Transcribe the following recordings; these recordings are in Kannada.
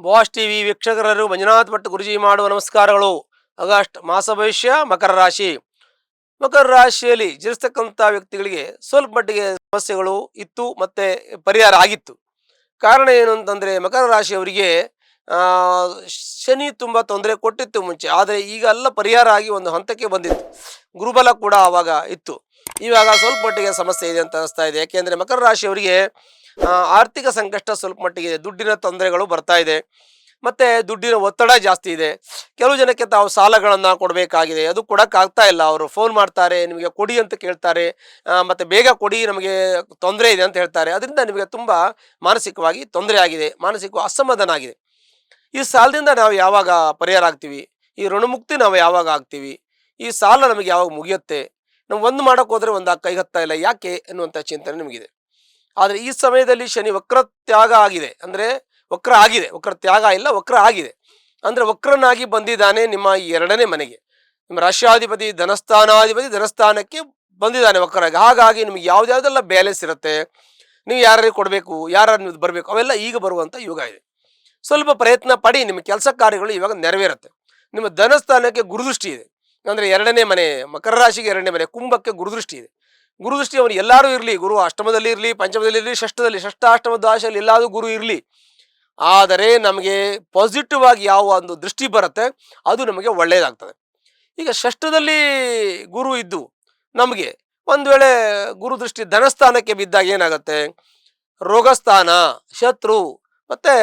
ಬಾಸ್ ಟಿವಿ ವೀಕ್ಷಕರು ಮಂಜುನಾಥ್ ಭಟ್ ಗುರುಜಿ ಮಾಡುವ ನಮಸ್ಕಾರಗಳು. ಆಗಸ್ಟ್ ಮಾಸ ಭವಿಷ್ಯ ಮಕರ ರಾಶಿ. ಮಕರ ರಾಶಿಯಲ್ಲಿ ಜನಿಸ್ತಕ್ಕಂಥ ವ್ಯಕ್ತಿಗಳಿಗೆ ಸ್ವಲ್ಪ ಮಟ್ಟಿಗೆ ಸಮಸ್ಯೆಗಳು ಇತ್ತು, ಮತ್ತೆ ಪರಿಹಾರ ಆಗಿತ್ತು. ಕಾರಣ ಏನು ಅಂತಂದ್ರೆ, ಮಕರ ರಾಶಿಯವರಿಗೆ ಆ ಶನಿ ತುಂಬಾ ತೊಂದರೆ ಕೊಟ್ಟಿತ್ತು ಮುಂಚೆ, ಆದರೆ ಈಗ ಎಲ್ಲ ಪರಿಹಾರ ಆಗಿ ಒಂದು ಹಂತಕ್ಕೆ ಬಂದಿತ್ತು. ಗುರುಬಲ ಕೂಡ ಆವಾಗ ಇತ್ತು. ಇವಾಗ ಸ್ವಲ್ಪ ಮಟ್ಟಿಗೆ ಸಮಸ್ಯೆ ಇದೆ ಅಂತ ಅನಿಸ್ತಾ ಇದೆ. ಯಾಕೆಂದ್ರೆ ಮಕರ ರಾಶಿಯವರಿಗೆ ಆರ್ಥಿಕ ಸಂಕಷ್ಟ ಸ್ವಲ್ಪ ಮಟ್ಟಿಗೆ, ದುಡ್ಡಿನ ತೊಂದರೆಗಳು ಬರ್ತಾ ಇದೆ, ಮತ್ತೆ ದುಡ್ಡಿನ ಒತ್ತಡ ಜಾಸ್ತಿ ಇದೆ. ಕೆಲವು ಜನಕ್ಕೆ ತಾವು ಸಾಲಗಳನ್ನ ಕೊಡಬೇಕಾಗಿದೆ, ಅದು ಕೊಡಕ್ಕಾಗ್ತಾ ಇಲ್ಲ. ಅವರು ಫೋನ್ ಮಾಡ್ತಾರೆ, ನಿಮಗೆ ಕೊಡಿ ಅಂತ ಕೇಳ್ತಾರೆ, ಮತ್ತೆ ಬೇಗ ಕೊಡಿ, ನಮಗೆ ತೊಂದರೆ ಇದೆ ಅಂತ ಹೇಳ್ತಾರೆ. ಅದರಿಂದ ನಿಮಗೆ ತುಂಬಾ ಮಾನಸಿಕವಾಗಿ ತೊಂದರೆ ಆಗಿದೆ, ಮಾನಸಿಕ ಅಸಮಾಧಾನ ಆಗಿದೆ. ಈ ಸಾಲದಿಂದ ನಾವು ಯಾವಾಗ ಪರಿಹಾರ ಆಗ್ತೀವಿ? ಈ ಋಣಮುಕ್ತಿ ನಾವು ಯಾವಾಗ ಆಗ್ತೀವಿ? ಈ ಸಾಲ ನಮಗೆ ಯಾವಾಗ ಮುಗಿಯುತ್ತೆ? ನಾವು ಒಂದು ಮಾಡಕ್ ಹೋದ್ರೆ ಒಂದು ಕೈಗೆ ಹತ್ತಾ ಇಲ್ಲ, ಯಾಕೆ ಎನ್ನುವಂಥ ಚಿಂತನೆ ನಿಮಗಿದೆ. ಆದರೆ ಈ ಸಮಯದಲ್ಲಿ ಶನಿ ವಕ್ರ ತ್ಯಾಗ ಆಗಿದೆ, ಅಂದ್ರೆ ವಕ್ರ ಆಗಿದೆ, ವಕ್ರ ತ್ಯಾಗ ಇಲ್ಲ, ವಕ್ರ ಆಗಿದೆ. ಅಂದ್ರೆ ವಕ್ರನಾಗಿ ಬಂದಿದ್ದಾನೆ ನಿಮ್ಮ ಈ ಎರಡನೇ ಮನೆಗೆ. ನಿಮ್ಮ ರಾಷ್ಟ್ರಾಧಿಪತಿ ಧನಸ್ಥಾನಾಧಿಪತಿ ಧನಸ್ಥಾನಕ್ಕೆ ಬಂದಿದ್ದಾನೆ ವಕ್ರಾಗಿ. ಹಾಗಾಗಿ ನಿಮ್ಗೆ ಯಾವ್ದಾವ್ದೆಲ್ಲ ಬ್ಯಾಲೆನ್ಸ್ ಇರುತ್ತೆ, ನೀವು ಯಾರಿಗೆ ಕೊಡಬೇಕು, ಯಾರು ಬರಬೇಕು, ಅವೆಲ್ಲ ಈಗ ಬರುವಂಥ ಯುಗ ಇದೆ. ಸ್ವಲ್ಪ ಪ್ರಯತ್ನ ಪಡಿ, ನಿಮ್ಮ ಕೆಲಸ ಕಾರ್ಯಗಳು ಇವಾಗ ನೆರವೇರುತ್ತೆ. ನಿಮ್ಮ ಧನಸ್ಥಾನಕ್ಕೆ ಗುರುದೃಷ್ಟಿ ಇದೆ, ಅಂದ್ರೆ ಎರಡನೇ ಮನೆ, ಮಕರ ರಾಶಿಗೆ ಎರಡನೇ ಮನೆ, ಕುಂಭಕ್ಕೆ ಗುರುದೃಷ್ಟಿ ಇದೆ. ಗುರುದೃಷ್ಟಿ ಅವರು ಎಲ್ಲರೂ ಇರಲಿ, ಗುರು ಅಷ್ಟಮದಲ್ಲಿ ಇರಲಿ, ಪಂಚಮದಲ್ಲಿ ಇರಲಿ, ಷಷ್ಠದಲ್ಲಿ, ಷಷ್ಠಾಷ್ಟಮ ದಾಶಲ್ಲಿ ಎಲ್ಲಾದರೂ ಗುರು ಇರಲಿ, ಆದರೆ ನಮಗೆ ಪಾಸಿಟಿವ್ ಆಗಿ ಯಾವ ಒಂದು ದೃಷ್ಟಿ ಬರುತ್ತೆ ಅದು ನಮಗೆ ಒಳ್ಳೆಯದಾಗ್ತದೆ. ಈಗ ಷಷ್ಠದಲ್ಲಿ ಗುರು ಇದ್ದು ನಮಗೆ ಒಂದು ವೇಳೆ ಗುರು ದೃಷ್ಟಿ ಧನಸ್ಥಾನಕ್ಕೆ ಬಿದ್ದಾಗ ಏನಾಗುತ್ತೆ? ರೋಗಸ್ಥಾನ, ಶತ್ರು, ಮತ್ತೆ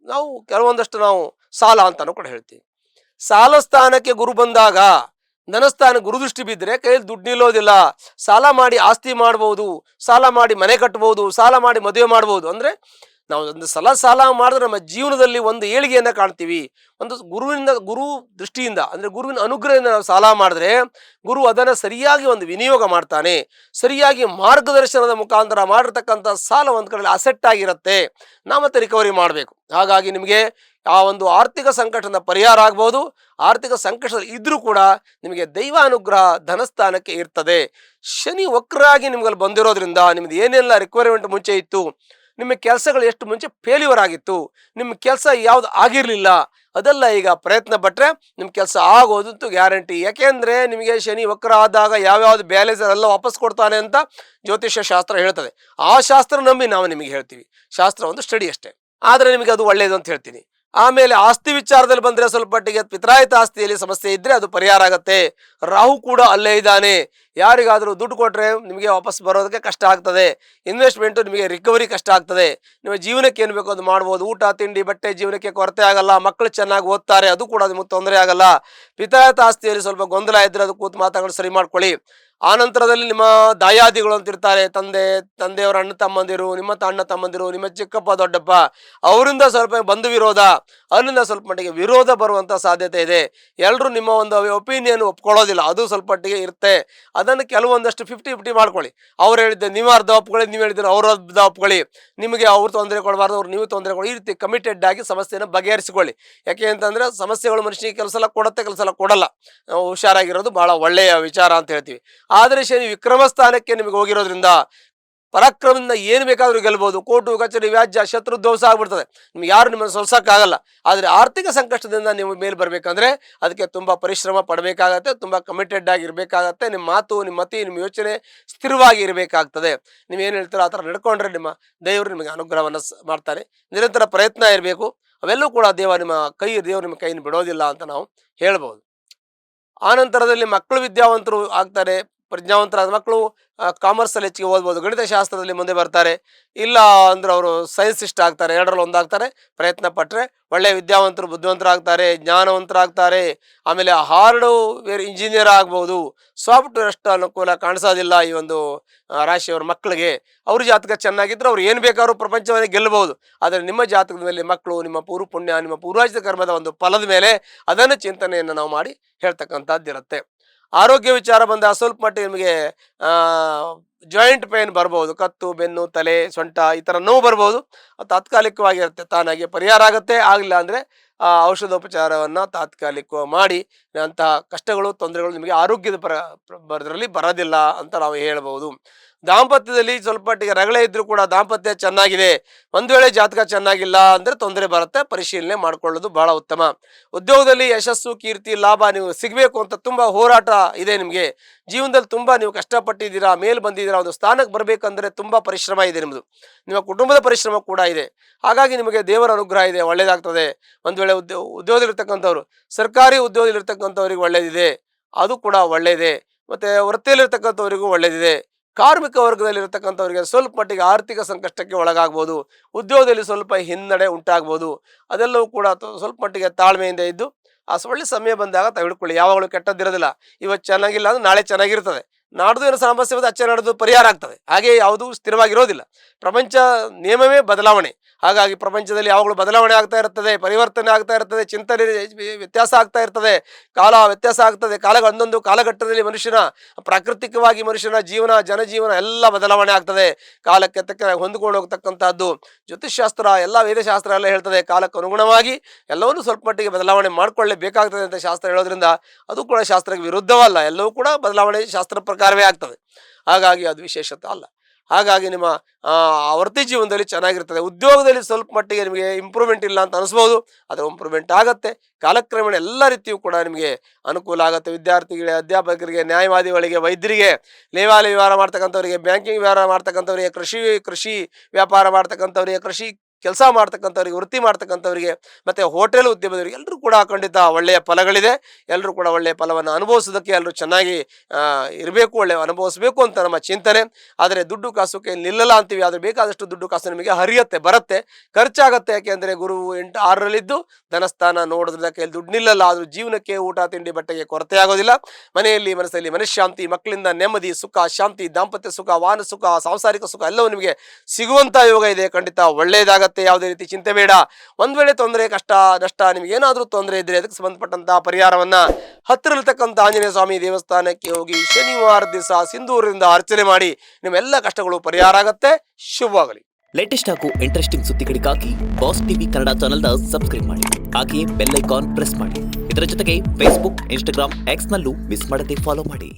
ನಾವು ಕೆಲವೊಂದಷ್ಟು ನಾವು ಸಾಲ ಅಂತಾನು ಕೂಡ ಹೇಳ್ತೀವಿ. ಸಾಲ ಸ್ಥಾನಕ್ಕೆ ಗುರು ಬಂದಾಗ ಧನಸ್ಥಾನ ಗುರುದೃಷ್ಟಿ ಬಿದ್ದರೆ ಕೈಯಲ್ಲಿ ದುಡ್ಡು ನಿಲ್ಲೋದಿಲ್ಲ. ಸಾಲ ಮಾಡಿ ಆಸ್ತಿ ಮಾಡ್ಬೋದು, ಸಾಲ ಮಾಡಿ ಮನೆ ಕಟ್ಬೋದು, ಸಾಲ ಮಾಡಿ ಮದುವೆ ಮಾಡ್ಬೋದು. ಅಂದ್ರೆ ನಾವು ಒಂದು ಸಲ ಸಾಲ ಮಾಡಿದ್ರೆ ನಮ್ಮ ಜೀವನದಲ್ಲಿ ಒಂದು ಏಳಿಗೆಯನ್ನ ಕಾಣ್ತೀವಿ. ಒಂದು ಗುರು ದೃಷ್ಟಿಯಿಂದ, ಅಂದ್ರೆ ಗುರುವಿನ ಅನುಗ್ರಹದಿಂದ ನಾವು ಸಾಲ ಮಾಡಿದ್ರೆ ಗುರು ಅದನ್ನು ಸರಿಯಾಗಿ ಒಂದು ವಿನಿಯೋಗ ಮಾಡ್ತಾನೆ. ಸರಿಯಾಗಿ ಮಾರ್ಗದರ್ಶನದ ಮುಖಾಂತರ ಮಾಡಿರ್ತಕ್ಕಂಥ ಸಾಲ ಒಂದು ಕಡೆ ಅಸೆಟ್ ಆಗಿರುತ್ತೆ, ನಾವು ಮತ್ತೆ ರಿಕವರಿ ಮಾಡಬೇಕು. ಹಾಗಾಗಿ ನಿಮಗೆ ಆ ಒಂದು ಆರ್ಥಿಕ ಸಂಕಟದ ಪರಿಹಾರ ಆಗ್ಬೋದು. ಆರ್ಥಿಕ ಸಂಕಟದಲ್ಲಿ ಇದ್ರೂ ಕೂಡ ನಿಮಗೆ ದೈವಾನುಗ್ರಹ ಧನಸ್ಥಾನಕ್ಕೆ ಇರ್ತದೆ. ಶನಿ ವಕ್ರಾಗಿ ನಿಮ್ಗಲ್ಲಿ ಬಂದಿರೋದ್ರಿಂದ ನಿಮ್ದು ಏನೆಲ್ಲ ರಿಕ್ವೈರ್ಮೆಂಟ್ ಮುಂಚೆ ಇತ್ತು, ನಿಮ್ಮ ಕೆಲಸಗಳು ಎಷ್ಟು ಮುಂಚೆ ಫೇಲ್ಯೂರ್ ಆಗಿತ್ತು, ನಿಮ್ಮ ಕೆಲಸ ಯಾವ್ದು ಆಗಿರಲಿಲ್ಲ, ಅದೆಲ್ಲ ಈಗ ಪ್ರಯತ್ನ ಪಟ್ಟರೆ ನಿಮ್ಮ ಕೆಲಸ ಆಗೋದಂತೂ ಗ್ಯಾರಂಟಿ. ಯಾಕೆಂದ್ರೆ ನಿಮಗೆ ಶನಿ ವಕ್ರ ಆದಾಗ ಯಾವ್ಯಾವ್ದು ಬ್ಯಾಲೆನ್ಸ್ ಎಲ್ಲ ವಾಪಸ್ ಕೊಡ್ತಾನೆ ಅಂತ ಜ್ಯೋತಿಷ್ಯ ಶಾಸ್ತ್ರ ಹೇಳ್ತದೆ. ಆ ಶಾಸ್ತ್ರ ನಂಬಿ ನಾವು ನಿಮಗೆ ಹೇಳ್ತೀವಿ. ಶಾಸ್ತ್ರ ಒಂದು ಸ್ಟಡಿ ಅಷ್ಟೇ, ಆದರೆ ನಿಮಗೆ ಅದು ಒಳ್ಳೆಯದು ಅಂತ ಹೇಳ್ತೀನಿ. ಆಮೇಲೆ ಆಸ್ತಿ ವಿಚಾರದಲ್ಲಿ ಬಂದರೆ ಸ್ವಲ್ಪ ಮಟ್ಟಿಗೆ ಪಿತ್ರಾಯಿತ ಆಸ್ತಿಯಲ್ಲಿ ಸಮಸ್ಯೆ ಇದ್ದರೆ ಅದು ಪರಿಹಾರ ಆಗುತ್ತೆ. ರಾಹು ಕೂಡ ಅಲ್ಲೇ ಇದ್ದಾನೆ. ಯಾರಿಗಾದರೂ ದುಡ್ಡು ಕೊಟ್ಟರೆ ನಿಮಗೆ ವಾಪಸ್ ಬರೋದಕ್ಕೆ ಕಷ್ಟ ಆಗ್ತದೆ. ಇನ್ವೆಸ್ಟ್ಮೆಂಟು ನಿಮಗೆ ರಿಕವರಿ ಕಷ್ಟ ಆಗ್ತದೆ. ನಿಮ್ಮ ಜೀವನಕ್ಕೆ ಏನು ಬೇಕೋ ಅದು ಮಾಡ್ಬೋದು. ಊಟ ತಿಂಡಿ ಬಟ್ಟೆ ಜೀವನಕ್ಕೆ ಕೊರತೆ ಆಗಲ್ಲ. ಮಕ್ಕಳು ಚೆನ್ನಾಗಿ ಓದ್ತಾರೆ, ಅದು ಕೂಡ ನಿಮಗೆ ತೊಂದರೆ ಆಗಲ್ಲ. ಪಿತ್ರಾಯಿತ ಆಸ್ತಿಯಲ್ಲಿ ಸ್ವಲ್ಪ ಗೊಂದಲ ಇದ್ದರೆ ಅದು ಕೂತು ಮಾತಾಡಿ ಸರಿ ಮಾಡ್ಕೊಳ್ಳಿ. ಆ ನಂತರದಲ್ಲಿ ನಿಮ್ಮ ದಾಯಾದಿಗಳು ಅಂತಿರ್ತಾರೆ, ತಂದೆಯವರ ಅಣ್ಣ ತಮ್ಮಂದಿರು, ನಿಮ್ಮ ಅಣ್ಣ ತಮ್ಮಂದಿರು, ನಿಮ್ಮ ಚಿಕ್ಕಪ್ಪ ದೊಡ್ಡಪ್ಪ, ಅವರಿಂದ ಸ್ವಲ್ಪ ಬಂಧು ವಿರೋಧ, ಅಲ್ಲಿಂದ ಸ್ವಲ್ಪ ಮಟ್ಟಿಗೆ ವಿರೋಧ ಬರುವಂತ ಸಾಧ್ಯತೆ ಇದೆ. ಎಲ್ಲರೂ ನಿಮ್ಮ ಒಂದು ಒಪಿನಿಯನ್ ಒಪ್ಕೊಳ್ಳೋದಿಲ್ಲ, ಅದು ಸ್ವಲ್ಪ ಮಟ್ಟಿಗೆ ಇರುತ್ತೆ. ಅದನ್ನು ಕೆಲವೊಂದಷ್ಟು 50-50 ಮಾಡ್ಕೊಳ್ಳಿ. ಅವ್ರು ಹೇಳಿದ್ದೆ ನೀವು ಅರ್ಧ ಒಪ್ಕೊಳ್ಳಿ, ನೀವು ಹೇಳಿದ್ರೆ ಅವ್ರ ಅರ್ಧ ಒಪ್ಕೊಳ್ಳಿ. ನಿಮಗೆ ಅವ್ರು ತೊಂದರೆ ಕೊಡಬಾರ್ದು, ಅವ್ರು ನೀವು ತೊಂದರೆ ಕೊಡಿ. ಈ ರೀತಿ ಕಮಿಟೆಡ್ ಆಗಿ ಸಮಸ್ಯೆಯನ್ನು ಬಗೆಹರಿಸಿಕೊಳ್ಳಿ. ಯಾಕೆ ಅಂತಂದ್ರೆ ಸಮಸ್ಯೆಗಳು ಮನುಷ್ಯನಿಗೆ ಕೆಲಸ ಎಲ್ಲ ಕೊಡುತ್ತೆ, ಕೆಲಸ ಎಲ್ಲ ಕೊಡಲ್ಲ. ನಾವು ಹುಷಾರಾಗಿರೋದು ಬಹಳ ಒಳ್ಳೆಯ ವಿಚಾರ ಅಂತ ಹೇಳ್ತೀವಿ. ಆದರೆ ಶನಿ ವಿಕ್ರಮ ಸ್ಥಾನಕ್ಕೆ ನಿಮಗೆ ಹೋಗಿರೋದ್ರಿಂದ ಪರಾಕ್ರಮದಿಂದ ಏನು ಬೇಕಾದ್ರೂ ಗೆಲ್ಬಹುದು. ಕೋರ್ಟು ಕಚೇರಿ ವ್ಯಾಜ್ಯ ಶತ್ರು ಧ್ವಂಸ ಆಗ್ಬಿಡ್ತದೆ, ನಿಮ್ಗೆ ಯಾರು ನಿಮ್ಮನ್ನು ಸೋಲ್ಸಕ್ಕಾಗಲ್ಲ. ಆದರೆ ಆರ್ಥಿಕ ಸಂಕಷ್ಟದಿಂದ ನೀವು ಮೇಲೆ ಬರ್ಬೇಕಂದ್ರೆ ಅದಕ್ಕೆ ತುಂಬಾ ಪರಿಶ್ರಮ ಪಡಬೇಕಾಗತ್ತೆ, ತುಂಬಾ ಕಮಿಟೆಡ್ ಆಗಿ ಇರಬೇಕಾಗತ್ತೆ. ನಿಮ್ಮ ಮಾತು, ನಿಮ್ಮ ಮತಿ, ನಿಮ್ಮ ಯೋಚನೆ ಸ್ಥಿರವಾಗಿ ಇರಬೇಕಾಗ್ತದೆ. ನೀವೇನು ಹೇಳ್ತೀರೋ ಆ ಥರ ನಡ್ಕೊಂಡ್ರೆ ನಿಮ್ಮ ದೇವರು ನಿಮಗೆ ಅನುಗ್ರಹವನ್ನು ಮಾಡ್ತಾನೆ. ನಿರಂತರ ಪ್ರಯತ್ನ ಇರಬೇಕು. ಅವೆಲ್ಲೂ ಕೂಡ ದೇವರು ನಿಮ್ಮ ಕೈಯನ್ನು ಬಿಡೋದಿಲ್ಲ ಅಂತ ನಾವು ಹೇಳ್ಬೋದು. ಆ ನಂತರದಲ್ಲಿ ಮಕ್ಕಳು ವಿದ್ಯಾವಂತರು ಆಗ್ತಾರೆ, ಪ್ರಜ್ಞಾವಂತರಾದ ಮಕ್ಕಳು ಕಾಮರ್ಸಲ್ಲಿ ಹೆಚ್ಚಿಗೆ ಓದ್ಬೋದು, ಗಣಿತಶಾಸ್ತ್ರದಲ್ಲಿ ಮುಂದೆ ಬರ್ತಾರೆ. ಇಲ್ಲ ಅಂದ್ರೆ ಅವರು ಸೈನ್ಸಿಸ್ಟ್ ಆಗ್ತಾರೆ, ಎರಡರಲ್ಲಿ ಒಂದಾಗ್ತಾರೆ. ಪ್ರಯತ್ನ ಪಟ್ಟರೆ ಒಳ್ಳೆಯ ವಿದ್ಯಾವಂತರು, ಬುದ್ಧಿವಂತರಾಗ್ತಾರೆ, ಜ್ಞಾನವಂತರಾಗ್ತಾರೆ. ಆಮೇಲೆ ಹಾರ್ಡ್ವೇರ್ ಇಂಜಿನಿಯರ್ ಆಗ್ಬೋದು. ಸಾಫ್ಟ್ವೇರ್ ಅಷ್ಟು ಅನುಕೂಲ ಕಾಣಿಸೋದಿಲ್ಲ ಈ ಒಂದು ರಾಶಿಯವರ ಮಕ್ಕಳಿಗೆ. ಅವ್ರ ಜಾತಕ ಚೆನ್ನಾಗಿದ್ರೆ ಅವ್ರು ಏನು ಬೇಕಾದ್ರೂ ಪ್ರಪಂಚವನ್ನೇ ಗೆಲ್ಲಬಹುದು. ಆದರೆ ನಿಮ್ಮ ಜಾತಕದ ಮೇಲೆ ಮಕ್ಕಳು ನಿಮ್ಮ ಪೂರ್ವ ಪುಣ್ಯ, ನಿಮ್ಮ ಪೂರ್ವಾಜಿತ ಕರ್ಮದ ಒಂದು ಫಲದ ಮೇಲೆ ಅದನ್ನು ಚಿಂತನೆಯನ್ನು ನಾವು ಮಾಡಿ ಹೇಳ್ತಕ್ಕಂಥದ್ದಿರುತ್ತೆ. ಆರೋಗ್ಯ ವಿಚಾರ ಬಂದ ಸ್ವಲ್ಪ ಮಟ್ಟಿಗೆ ನಿಮಗೆ ಜಾಯಿಂಟ್ ಪೇನ್ ಬರ್ಬೋದು. ಕತ್ತು, ಬೆನ್ನು, ತಲೆ, ಸೊಂಟ ಈ ಥರ ನೋವು ಬರ್ಬೋದು. ತಾತ್ಕಾಲಿಕವಾಗಿರುತ್ತೆ, ತಾನಾಗಿ ಪರಿಹಾರ ಆಗುತ್ತೆ. ಆಗಲಿಲ್ಲ ಅಂದರೆ ಔಷಧೋಪಚಾರವನ್ನು ತಾತ್ಕಾಲಿಕ ಮಾಡಿ ಅಂತಹ ಕಷ್ಟಗಳು, ತೊಂದರೆಗಳು ನಿಮಗೆ ಆರೋಗ್ಯದ ಬರದ್ರಲ್ಲಿ ಬರೋದಿಲ್ಲ ಅಂತ ನಾವು ಹೇಳ್ಬೋದು. ದಾಂಪತ್ಯದಲ್ಲಿ ಸ್ವಲ್ಪ ಮಟ್ಟಿಗೆ ರಗಳೆ ಇದ್ರೂ ಕೂಡ ದಾಂಪತ್ಯ ಚೆನ್ನಾಗಿದೆ. ಒಂದು ವೇಳೆ ಜಾತಕ ಚೆನ್ನಾಗಿಲ್ಲ ಅಂದ್ರೆ ತೊಂದರೆ ಬರುತ್ತೆ, ಪರಿಶೀಲನೆ ಮಾಡ್ಕೊಳ್ಳೋದು ಬಹಳ ಉತ್ತಮ. ಉದ್ಯೋಗದಲ್ಲಿ ಯಶಸ್ಸು, ಕೀರ್ತಿ, ಲಾಭ ನೀವು ಸಿಗಬೇಕು ಅಂತ ತುಂಬಾ ಹೋರಾಟ ಇದೆ ನಿಮಗೆ. ಜೀವನದಲ್ಲಿ ತುಂಬಾ ನೀವು ಕಷ್ಟಪಟ್ಟಿದ್ದೀರಾ, ಮೇಲ್ ಬಂದಿದ್ದೀರಾ, ಒಂದು ಸ್ಥಾನಕ್ಕೆ ಬರಬೇಕಂದ್ರೆ ತುಂಬಾ ಪರಿಶ್ರಮ ಇದೆ ನಿಮ್ಮದು. ನಿಮ್ಮ ಕುಟುಂಬದ ಪರಿಶ್ರಮ ಕೂಡ ಇದೆ. ಹಾಗಾಗಿ ನಿಮಗೆ ದೇವರ ಅನುಗ್ರಹ ಇದೆ, ಒಳ್ಳೇದಾಗ್ತದೆ. ಒಂದು ವೇಳೆ ಉದ್ಯೋಗದಲ್ಲಿರ್ತಕ್ಕಂಥವ್ರು, ಸರ್ಕಾರಿ ಉದ್ಯೋಗದಲ್ಲಿರ್ತಕ್ಕಂಥವ್ರಿಗೆ ಒಳ್ಳೇದಿದೆ, ಅದು ಕೂಡ ಒಳ್ಳೆಯದೇ. ಮತ್ತೆ ವೃತ್ತಿಯಲ್ಲಿರ್ತಕ್ಕಂಥವರಿಗೂ ಒಳ್ಳೆಯದಿದೆ. ಕಾರ್ಮಿಕ ವರ್ಗದಲ್ಲಿರ್ತಕ್ಕಂಥವರಿಗೆ ಸ್ವಲ್ಪ ಮಟ್ಟಿಗೆ ಆರ್ಥಿಕ ಸಂಕಷ್ಟಕ್ಕೆ ಒಳಗಾಗ್ಬೋದು, ಉದ್ಯೋಗದಲ್ಲಿ ಸ್ವಲ್ಪ ಹಿನ್ನಡೆ ಉಂಟಾಗ್ಬೋದು. ಅದೆಲ್ಲವೂ ಕೂಡ ಸ್ವಲ್ಪ ಮಟ್ಟಿಗೆ ತಾಳ್ಮೆಯಿಂದ ಇದ್ದು ಒಳ್ಳೆ ಸಮಯ ಬಂದಾಗ ತೆಗೆದುಕೊಳ್ಳಿ. ಯಾವಾಗಲೂ ಕೆಟ್ಟದ್ದಿರೋದಿಲ್ಲ. ಇವತ್ತು ಚೆನ್ನಾಗಿಲ್ಲ ಅಂದ್ರೆ ನಾಳೆ ಚೆನ್ನಾಗಿರ್ತದೆ, ನಾಡ್ದು ಏನೋ ಸಮಸ್ಯೆ ಬಂದು ಅಚ್ಚೆ ನಡೆದು ಪರಿಹಾರ ಆಗ್ತದೆ. ಹಾಗೆ ಯಾವುದೂ ಸ್ಥಿರವಾಗಿರೋದಿಲ್ಲ. ಪ್ರಪಂಚ ನಿಯಮವೇ ಬದಲಾವಣೆ. ಹಾಗಾಗಿ ಪ್ರಪಂಚದಲ್ಲಿ ಯಾವಾಗಲೂ ಬದಲಾವಣೆ ಆಗ್ತಾ ಇರ್ತದೆ, ಪರಿವರ್ತನೆ ಆಗ್ತಾ ಇರ್ತದೆ, ಚಿಂತನೆ ವ್ಯತ್ಯಾಸ ಆಗ್ತಾ ಇರ್ತದೆ, ಕಾಲ ವ್ಯತ್ಯಾಸ ಆಗ್ತದೆ. ಒಂದೊಂದು ಕಾಲಘಟ್ಟದಲ್ಲಿ ಪ್ರಾಕೃತಿಕವಾಗಿ ಮನುಷ್ಯನ ಜೀವನ, ಜನಜೀವನ ಎಲ್ಲ ಬದಲಾವಣೆ ಆಗ್ತದೆ. ಕಾಲಕ್ಕೆ ತಕ್ಕ ಹೊಂದಿಕೊಂಡು ಹೋಗ್ತಕ್ಕಂಥದ್ದು ಜ್ಯೋತಿಷ್ಶಾಸ್ತ್ರ, ಎಲ್ಲ ವೇದಶಾಸ್ತ್ರ ಎಲ್ಲ ಹೇಳ್ತದೆ. ಕಾಲಕ್ಕೆ ಅನುಗುಣವಾಗಿ ಎಲ್ಲವನ್ನೂ ಸ್ವಲ್ಪ ಮಟ್ಟಿಗೆ ಬದಲಾವಣೆ ಮಾಡಿಕೊಳ್ಳಬೇಕಾಗ್ತದೆ ಅಂತ ಶಾಸ್ತ್ರ ಹೇಳೋದ್ರಿಂದ ಅದು ಕೂಡ ಶಾಸ್ತ್ರಕ್ಕೆ ವಿರುದ್ಧವಲ್ಲ. ಎಲ್ಲವೂ ಕೂಡ ಬದಲಾವಣೆ ಶಾಸ್ತ್ರ ಪ್ರಕಾರವೇ ಆಗ್ತದೆ. ಹಾಗಾಗಿ ಅದು ವಿಶೇಷತೆ ಅಲ್ಲ. ಹಾಗಾಗಿ ನಿಮ್ಮ ವೃತ್ತಿ ಜೀವನದಲ್ಲಿ ಚೆನ್ನಾಗಿರ್ತದೆ. ಉದ್ಯೋಗದಲ್ಲಿ ಸ್ವಲ್ಪ ಮಟ್ಟಿಗೆ ನಿಮಗೆ ಇಂಪ್ರೂವ್ಮೆಂಟ್ ಇಲ್ಲ ಅಂತ ಅನಿಸ್ಬೋದು, ಅದು ಇಂಪ್ರೂವ್ಮೆಂಟ್ ಆಗುತ್ತೆ. ಕಾಲಕ್ರಮೇಣ ಎಲ್ಲ ರೀತಿಯೂ ಕೂಡ ನಿಮಗೆ ಅನುಕೂಲ ಆಗುತ್ತೆ. ವಿದ್ಯಾರ್ಥಿಗಳಿಗೆ, ಅಧ್ಯಾಪಕರಿಗೆ, ನ್ಯಾಯವಾದಿಗಳಿಗೆ, ವೈದ್ಯರಿಗೆ, ಲೇವಾಲಿ ವ್ಯವಹಾರ ಮಾಡ್ತಕ್ಕಂಥವರಿಗೆ, ಬ್ಯಾಂಕಿಂಗ್ ವ್ಯವಹಾರ ಮಾಡ್ತಕ್ಕಂಥವರಿಗೆ, ಕೃಷಿ ವ್ಯಾಪಾರ ಮಾಡ್ತಕ್ಕಂಥವರಿಗೆ, ಕೃಷಿ ಕೆಲಸ ಮಾಡ್ತಕ್ಕಂಥವ್ರಿಗೆ, ವೃತ್ತಿ ಮಾಡ್ತಕ್ಕಂಥವರಿಗೆ, ಮತ್ತು ಹೋಟೆಲ್ ಉದ್ಯಮದವರಿಗೆ ಎಲ್ಲರೂ ಕೂಡ ಖಂಡಿತ ಒಳ್ಳೆಯ ಫಲಗಳಿದೆ. ಎಲ್ಲರೂ ಕೂಡ ಒಳ್ಳೆಯ ಫಲವನ್ನು ಅನುಭವಿಸೋದಕ್ಕೆ ಎಲ್ಲರೂ ಚೆನ್ನಾಗಿ ಇರಬೇಕು, ಒಳ್ಳೆಯ ಅನುಭವಿಸಬೇಕು ಅಂತ ನಮ್ಮ ಚಿಂತನೆ. ಆದರೆ ದುಡ್ಡು ಕಾಸು ಕೈ ನಿಲ್ಲಲ್ಲ ಅಂತೀವಿ, ಆದರೆ ಬೇಕಾದಷ್ಟು ದುಡ್ಡು ಕಾಸು ನಿಮಗೆ ಹರಿಯತ್ತೆ, ಬರುತ್ತೆ, ಖರ್ಚಾಗತ್ತೆ. ಯಾಕೆಂದರೆ ಗುರು 8-6ರಲ್ಲಿದ್ದು ಧನಸ್ಥಾನ ನೋಡೋದ್ರಿಂದ ಕೈಯಲ್ಲಿ ದುಡ್ಡು ನಿಲ್ಲಲ್ಲ. ಆದರೂ ಜೀವನಕ್ಕೆ ಊಟ ತಿಂಡಿ ಬಟ್ಟೆಗೆ ಕೊರತೆ ಆಗೋದಿಲ್ಲ. ಮನೆಯಲ್ಲಿ ಮನಸ್ಸಲ್ಲಿ ಮನಃಶಾಂತಿ, ಮಕ್ಕಳಿಂದ ನೆಮ್ಮದಿ, ಸುಖ, ಶಾಂತಿ, ದಾಂಪತ್ಯ ಸುಖ, ವಾಹನ ಸುಖ, ಸಾಂಸಾರಿಕ ಸುಖ ಎಲ್ಲವೂ ನಿಮಗೆ ಸಿಗುವಂಥ ಯೋಗ ಇದೆ. ಖಂಡಿತ ಒಳ್ಳೆಯದಾಗತ್ತೆ, ಯಾವುದೇ ರೀತಿ ಚಿಂತೆ ಬೇಡ. ಒಂದು ವೇಳೆ ತೊಂದರೆ, ಕಷ್ಟ, ನಷ್ಟ, ನಿಮ್ಗೆ ಏನಾದರೂ ತೊಂದರೆ ಇದ್ರೆ ಅದಕ್ಕೆ ಸಂಬಂಧಪಟ್ಟಂತಹ ಪರಿಹಾರವನ್ನ ಹತ್ತಿರಲಿರ್ತಕ್ಕಂಥ ಆಂಜನೇಯ ಸ್ವಾಮಿ ದೇವಸ್ಥಾನಕ್ಕೆ ಹೋಗಿ ಶನಿವಾರ ದಿವಸ ಸಿಂಧೂರದಿಂದ ಅರ್ಚನೆ ಮಾಡಿ ನಿಮ್ಮೆಲ್ಲ ಕಷ್ಟಗಳು ಪರಿಹಾರ ಆಗತ್ತೆ. ಶುಭವಾಗಲಿ. ಲೇಟೆಸ್ಟ್ ಹಾಗೂ ಇಂಟ್ರೆಸ್ಟಿಂಗ್ ಸುದ್ದಿಗಳಿಗಾಗಿ ಬಾಸ್ ಟಿವಿ ಕನ್ನಡ ಚಾನೆಲ್ನ ಸಬ್ಸ್ಕ್ರೈಬ್ ಮಾಡಿ. ಹಾಗೆಯೇ ಬೆಲ್ ಐಕಾನ್ ಪ್ರೆಸ್ ಮಾಡಿ. ಇದರ ಜೊತೆಗೆ ಫೇಸ್ಬುಕ್, ಇನ್ಸ್ಟಾಗ್ರಾಮ್, ಎಕ್ಸ್ ನಲ್ಲೂ ಮಿಸ್ ಮಾಡದೆ ಫಾಲೋ ಮಾಡಿ.